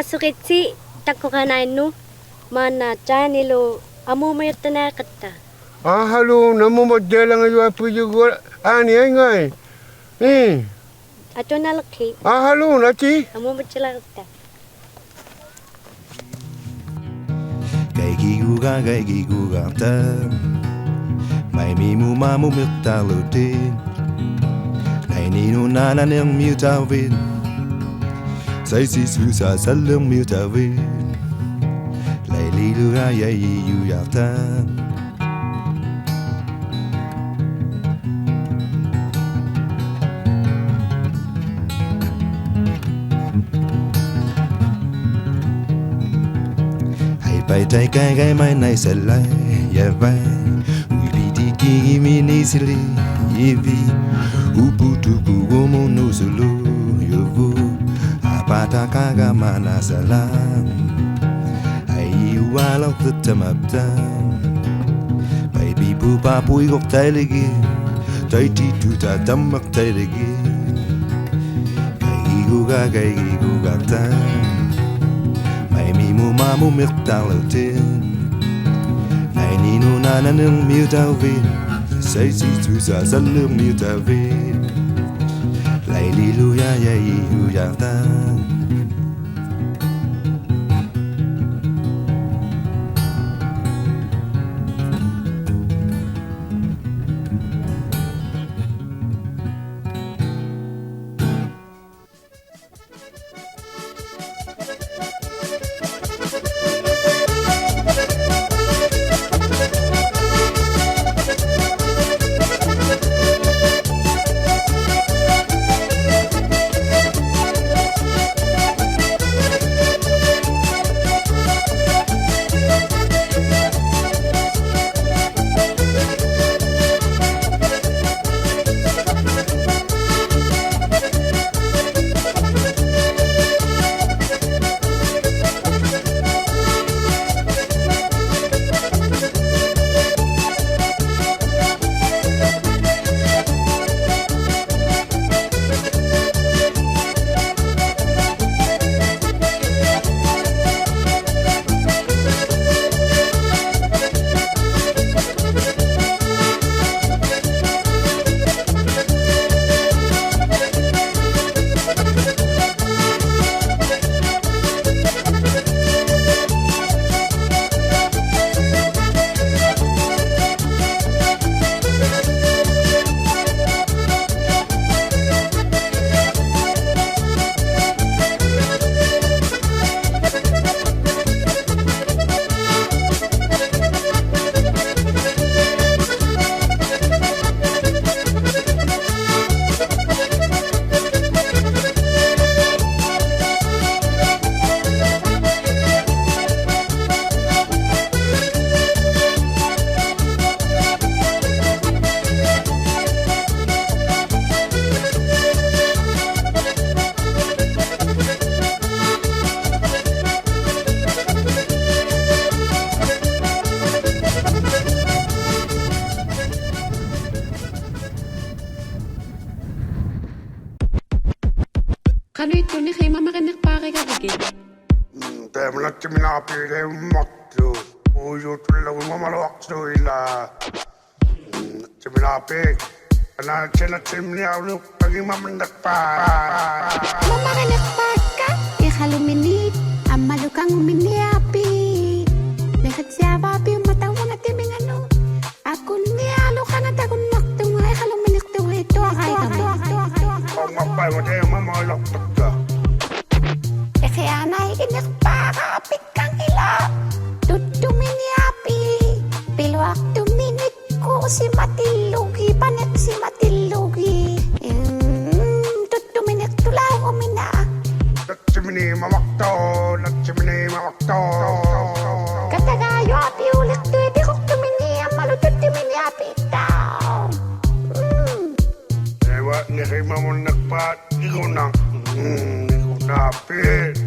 ngasukit si Takuginai no mana chanilo amo mayot na kata. Halo, namu model ang ayo apu juga ani ngai. Ato na laki. Halo, nati. Amo machala kata. Gai guga ta. Mai mi mu ma mu mi ta lo tin. Nai ni no na na nang mi ta vin. Sai si su sa sa lung mi ta vin. Lai li lu ga ya yu ya ta. Bài tay cái gai mai này sẽ lại ya vai Uli di ki mi ni sili yevi Upu tupu gomo no solo yovu Apata kaga mana salam Ai walok the tamaptam Baby pupa pui gok tai lagi Tai ti tu ta tamak tai lagi Gai guga tam Mi mu ma mu miệt tao đầu tiên này ni nu na na nương miêu tao vin say si chú sa dân lương miêu tao vin lại li lu ya ya hu ya ta Kano ito ni kay mama kanak pake ka kiki? Temlat mina pide mattu. Uyu tulla mama waktu ila. Mina pik. Ana chena timni aulu pagi mama nak pa. Mama kanak paka? Ikaluminit. Amalukang uminiapi. Lekat siapa api matawa na timing ano. Ako niya alukan at ako naktunga. Ikaluminik tunga ito. Kung mapay mo tayo mama laktak ka. Kaya naikinig pa kapit kang ila. Tutumini api. Pilwak tuminit ko si Matilugi. Panik si Matilugi. Tutuminik tulaw umina. Natsimini mamakto. Katagayo api ulit to. Di ko tumini ang malututumini api tao. Ewa ni kay mama nagpat. Di ko na. Napit.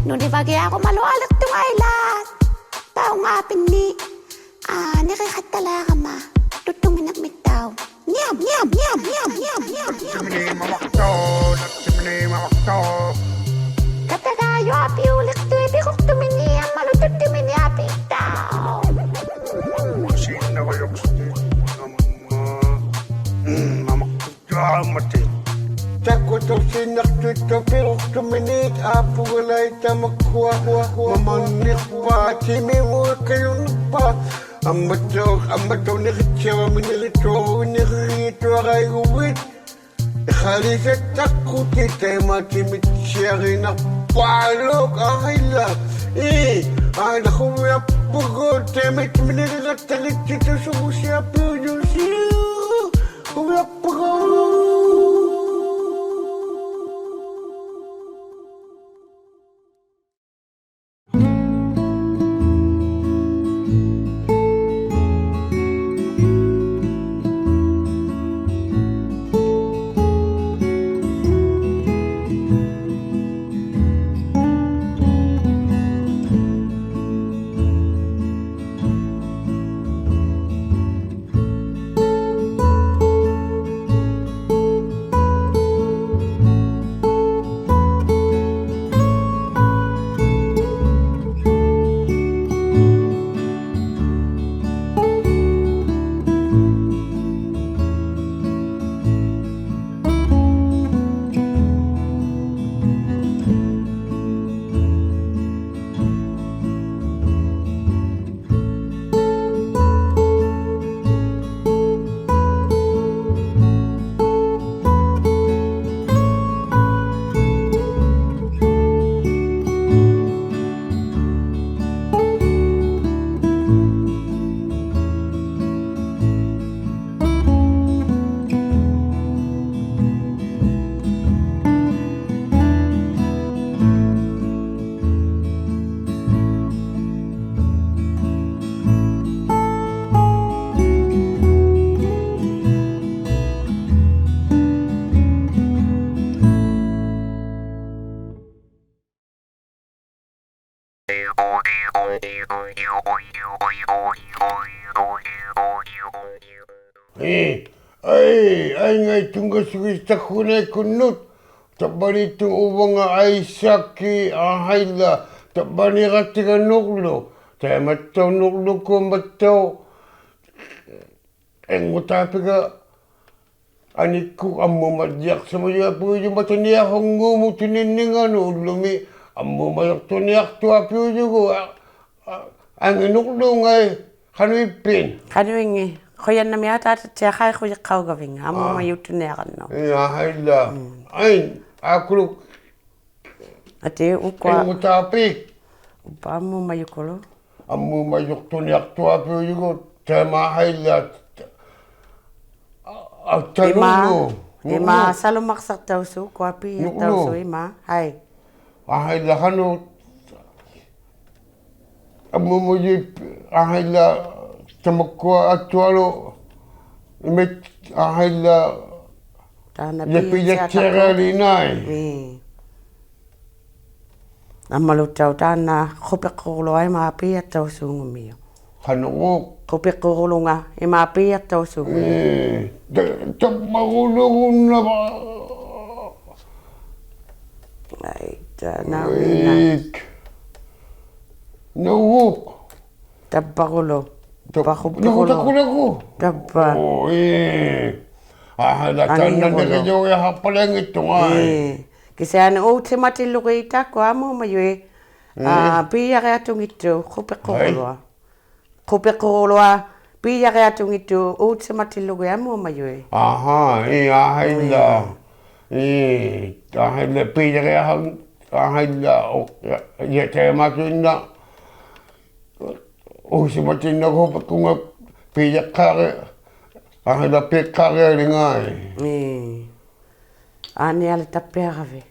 Nung di bagi ako malualak tong ailat. Tao nga pini. Nakikat talaga ma. Tutungin nagmitaw. Nyam. Natsimini mamakto. to. Katagayo api ulit tu ibi kok tumini ang malutut tumini api tao. Sino ko yung mati. Takut sinak tutup piruk tumenit apu galai tamakwa mamanik pa timi mo kayo pa amato ni kecewa menirito kay uwit khali sa takut kita mati mitsyari na palok ahila ay naku ya pugod temit menirilat talit kita sumusya piyun siya kuya pugod. Ay ngay tunggu suwis Takuginai kunut. Tak bani tu ubang ay saki ahayla. Tak bani ratiga nuklo. Tay matau nuklo ko matau. Ngutapi ka aniku ammo madyak sama ya puyo matani akong ngumu tininingan ulumi. Ammo mayak tuniak tu api ujugo. Ang nuklo ngay kanuipin. Kanuingi. Koyan na miya tata tiya kaya kuya kau gawing. Amo mayutuneran no. Ahayla. Ay, ako Ate ukwa. ngutapi. Upa mo mayukolo. Ammo mayuk tuniak tu api ujugo. Tay mahayla. Ima salumaksak tausu. Kwapi tausu ima. Hai. Ahayla kanu. Ammo mujib. Ahayla. Tamakwa atualo. Imit ahayla. Yapilak tiyagalinay. Amalutaw tana. Kupikulo ay maapiyat tausu ngumiyo. Kanungok. Kupikulo nga. Imaapiyat tausu. Tapmakulong na ba? Ay, nawina. Nawok. Tapakulo. Nakulo. Tapa. Ahalatan na nagayaw hapalang ito nga. Kasi ano, si Matilo ko itako, amo mayoy. Piya kaya itong ito, kupikulo. Piya kaya itong ito, si Matilo ko, amo mayoy. Aha, ahayla. Ahayla, piya kaya ahayla. Yatay makin na. Si Martin na ko kung piyak kare, ang lapit kare ringay. Ani alitapya kave.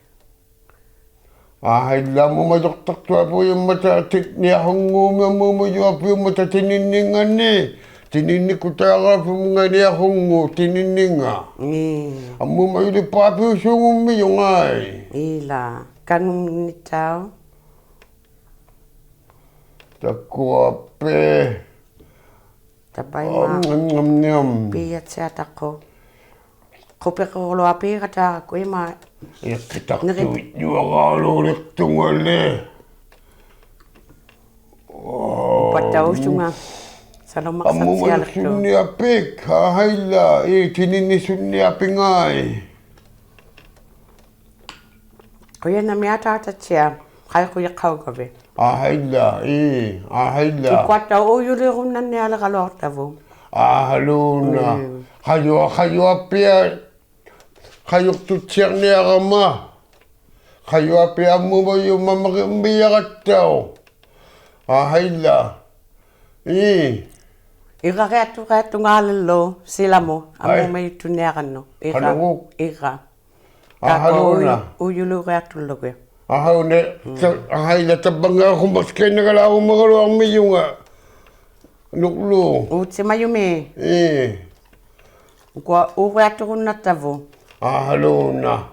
Ahayla mo madoktak to po yung mata niya akong ngumamayo po yung mata tininingan ni. Tininig ko tayo po mga niya akong tinininga. Amo mayo di papi yung umiyong ay. Ila, kanong nitaw? Takuape. Tabay ma. Ngam. Piyat siya tako. Kopekoloa piirata kuima. Ja kitaktuit juoqaaluuliqtungalle. Patausunga. Ammuma sunniapik hailla tinini sunniapingai. Kuya miata tatsia. Kai kuya kaugave. Hailla hailla. Kuata uyuli runnan ni ala kalortavu. Haluna. Hayo pia. Hayo tutsiarni arama. Hayo pia ammuma yu mamagambiyagattau. Hailla. Ika reatu ngalalo silamo amo mai tunearano. Ika. Haluna. Uyulu reatu loge. Hauna hailla tabanga kumaskena kala umagalo ang miyunga. Nuklu. Utsi mayume. Kwa reatu kunatavu. Haluna.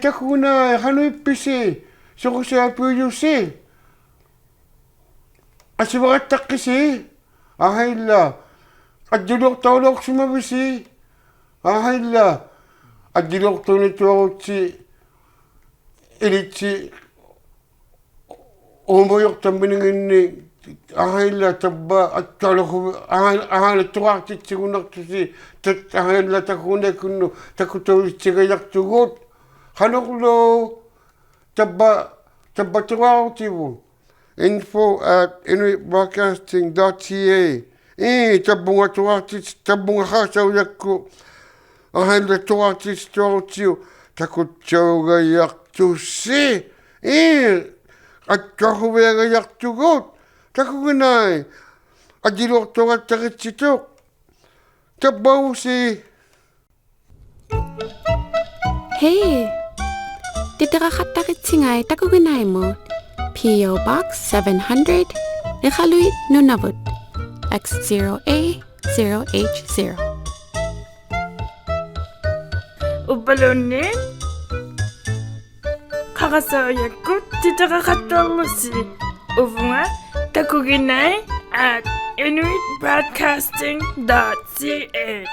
Takuginai hanui pisi. Soko sa puyo si. Asiwakatakisi. Ahayla. Adjulok taulok sumabisi. Ahayla. Adjulok tunito si. Ilitsi. Umoyok tambiningin ni. Ahayla tabba at talok ahayla tuwakti sigunak si. Ahayla takuginai kuno. Takutowi sigayak tugot. Hanoklo tabba tuwakti info@inuitbroadcasting.ca tabunga tuwakti tabunga hasaw yakku. Ahayla tuwakti tuwakti takutsoga yaktu si. At kahuwega yaktugot. Takuginai. Adilok tuwat takitsitok. Tabaw si. Hey, titirakatakitsingai Takuginai mo. P.O. Box 700, Nunavut, X0A0H0. 오빠로는 가가서였고 진짜가 갔다 올라시 오붕아 Takuginai at inuitbroadcasting.ca